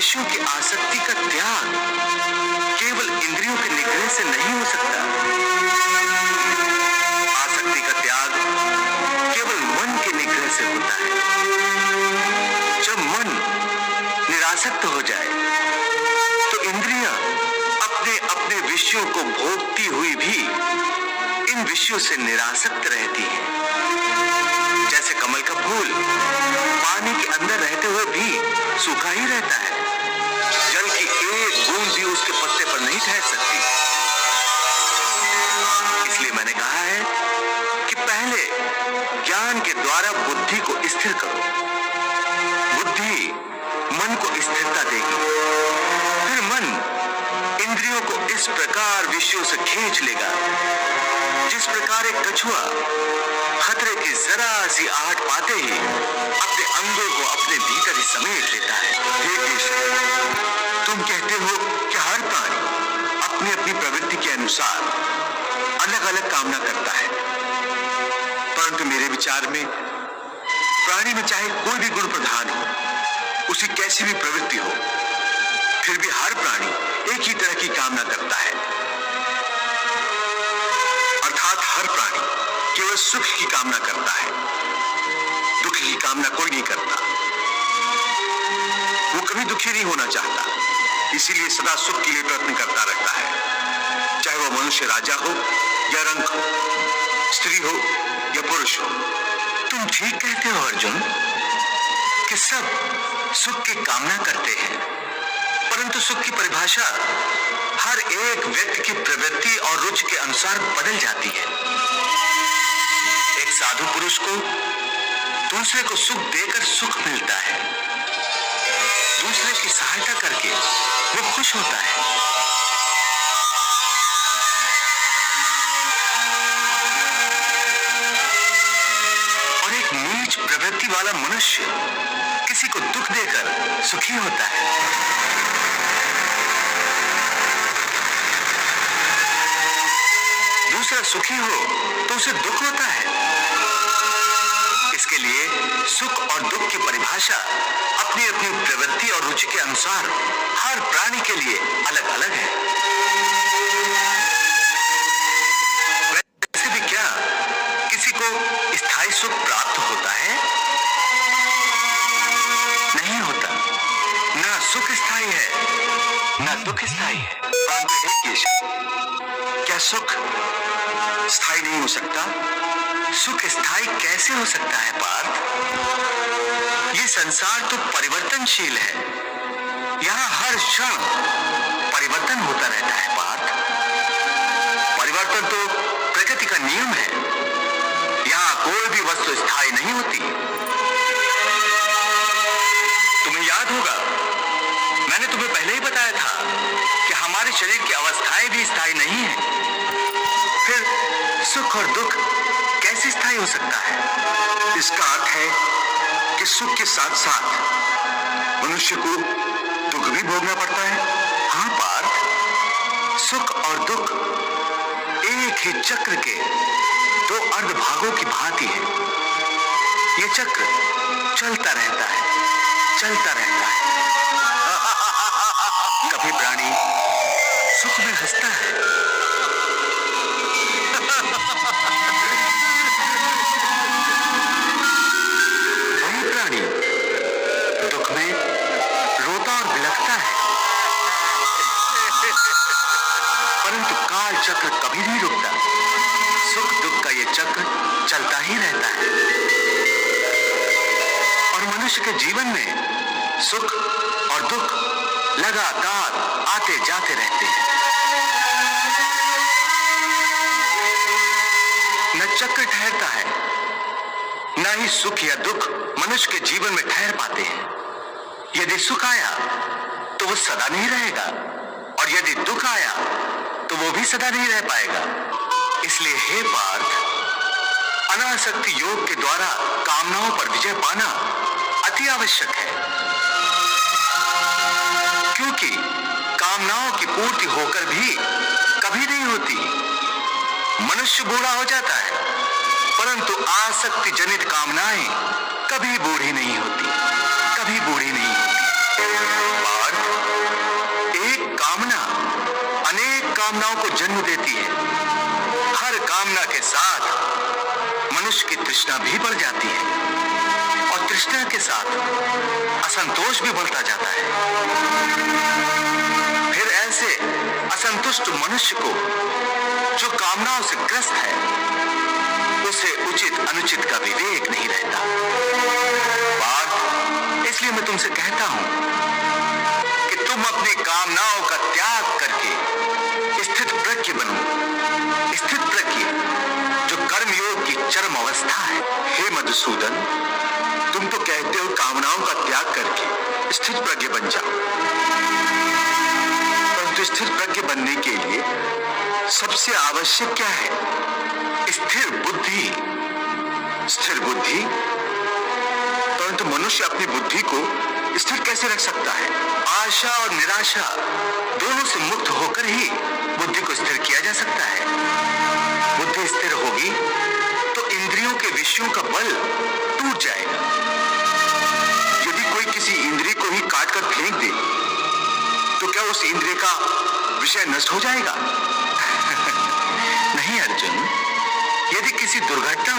विषयों की आसक्ति का त्याग केवल इंद्रियों के निग्रह से नहीं हो सकता। आसक्ति का त्याग केवल मन के निग्रह से होता है। जब मन निरासक्त हो जाए तो इंद्रियां अपने अपने विषयों को भोगती हुई भी इन विषयों से निरासक्त रहती हैं। जैसे कमल का फूल पानी के अंदर रहते हुए भी सूखा ही रहता है, जल की एक बूंद भी उसके पत्ते पर नहीं ठहर सकती। इसलिए मैंने कहा है कि पहले ज्ञान के द्वारा बुद्धि को स्थिर करो। बुद्धि मन को स्थिरता देगी, फिर मन इंद्रियों को इस प्रकार विषयों से खींच लेगा जिस प्रकार एक कछुआ खतरे की जरा सी आहट पाते ही अपने अंगों को अपने भीतर ही समेट लेता है। हे केशव, तुम कहते हो कि हर प्राणी अपनी अपनी प्रवृत्ति के अनुसार अलग अलग कामना करता है, परंतु मेरे विचार में प्राणी में चाहे कोई भी गुण प्रधान हो, उसकी कैसी भी प्रवृत्ति हो, फिर भी हर प्राणी एक ही तरह की कामना करता है। अर्थात हर प्राणी केवल सुख की कामना करता है, दुख की कामना कोई नहीं करता। वो कभी दुखी नहीं होना चाहता, इसीलिए सदा सुख के लिए प्रयत्न करता रहता है, चाहे वो मनुष्य राजा हो या रंक हो, स्त्री हो या पुरुष हो। तुम ठीक कहते हो अर्जुन कि सब सुख की कामना करते हैं, परंतु सुख की परिभाषा हर एक व्यक्ति की प्रवृत्ति और रुचि के अनुसार बदल जाती है। एक साधु पुरुष को दूसरे को सुख देकर सुख मिलता है, दूसरे की सहायता करके वो खुश होता है। और एक नीच प्रवृत्ति वाला मनुष्य किसी को दुख देकर सुखी होता है। दूसरा सुखी हो तो उसे दुख होता है। इसके लिए सुख और दुख की परिभाषा अपनी अपनी प्रवृत्ति और रुचि के अनुसार हर प्राणी के लिए अलग अलग है। वैसे भी क्या किसी को स्थायी सुख प्राप्त होता है? नहीं होता। ना सुख स्थायी है ना दुख स्थायी है। परंतु हे केशव, क्या सुख स्थायी नहीं हो सकता? सुख स्थायी कैसे हो सकता है पार्थ? ये संसार तो परिवर्तनशील है, यहाँ हर क्षण परिवर्तन होता रहता है पार्थ। परिवर्तन तो प्रकृति का नियम है, यहाँ कोई भी वस्तु स्थायी नहीं होती। तुम्हें याद होगा मैंने तुम्हें पहले ही बताया था कि हमारे शरीर की अवस्थाएं भी स्थायी नहीं है। फिर सुख और दुख कैसे स्थायी हो सकता है? इसका अर्थ है कि सुख के साथ साथ मनुष्य को दुख भी भोगना पड़ता है। हाँ पार्थ, सुख और दुख एक ही चक्र के दो अर्धभागों की भांति है। ये चक्र चलता रहता है, चलता रहता है। कभी प्राणी सुख में हंसता है, वही प्राणी दुख में रोता और बिलखता है। परंतु काल चक्र कभी नहीं रुकता, सुख दुख का ये चक्र चलता ही रहता है। और मनुष्य के जीवन में सुख और दुख लगातार आते जाते रहते हैं। न चक्र ठहरता है, न ही सुख या दुख मनुष्य के जीवन में ठहर पाते हैं। यदि सुख आया तो वो सदा नहीं रहेगा, और यदि दुख आया तो वो भी सदा नहीं रह पाएगा। इसलिए हे पार्थ, अनासक्ति योग के द्वारा कामनाओं पर विजय पाना अति आवश्यक है, क्योंकि कामनाओं की पूर्ति होकर भी कभी नहीं होती। मनुष्य बूढ़ा हो जाता है, परंतु आसक्ति जनित कामनाएं कभी बूढ़ी नहीं होती, कभी बूढ़ी नहीं होती। पार्थ, कामनाओं को जन्म देती है। हर कामना के साथ मनुष्य की तृष्णा भी बढ़ जाती है और तृष्णा के साथ असंतोष भी बढ़ता जाता है। फिर ऐसे असंतुष्ट मनुष्य को, जो कामनाओं से ग्रस्त है, उसे उचित अनुचित का विवेक नहीं रहता। बात इसलिए मैं तुमसे कहता हूं कि तुम अपनी कामनाओं का त्याग करके स्थित प्रज्ञ बनो। स्थित प्रज्ञ जो कर्मयोग की चरम अवस्था है। हे मधुसूदन, तुम तो कहते हो कामनाओं का त्याग करके स्थित प्रज्ञ बन जाओ, परंतु स्थिर प्रज्ञ बनने के लिए सबसे आवश्यक क्या है? स्थिर बुद्धि। स्थिर बुद्धि। परंतु मनुष्य अपनी बुद्धि को स्थिर कैसे रख सकता है? आशा और निराशा दोनों से मुक्त होकर ही बुद्धि को स्थिर किया जा सकता है। बुद्धि स्थिर होगी तो इंद्रियों के विषयों का बल टूट जाएगा। यदि कोई किसी इंद्रिय को ही काट कर फेंक दे तो क्या उस इंद्रिय का विषय नष्ट हो जाएगा? नहीं अर्जुन, यदि किसी दुर्घटना